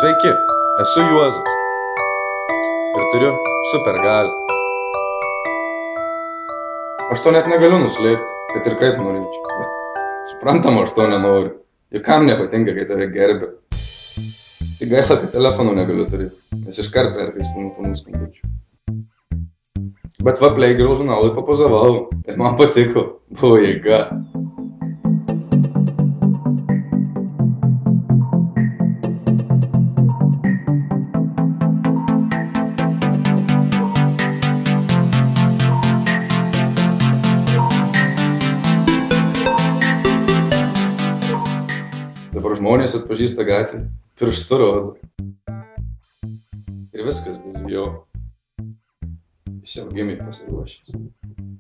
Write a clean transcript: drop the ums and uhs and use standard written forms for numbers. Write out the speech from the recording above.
Sveiki, esu Juozas ir turiu supergalią. Aš to net negaliu nuslėpti, kad ir kaip norėčiau. Bet suprantama, aš to nenoriu. Juk kam nepatinka, kai tave gerbia. Tik gaila, kad telefonų negaliu turėti, nes iškart perkaistu nuo skambučių. Bet va, Playgirl žurnalui papozavau ir man patiko, buvo jėga. Dabar žmonės atpažįsta gatvę, pirštu rodo. Ir viskas, jau. Visi augimai pasiruošęs.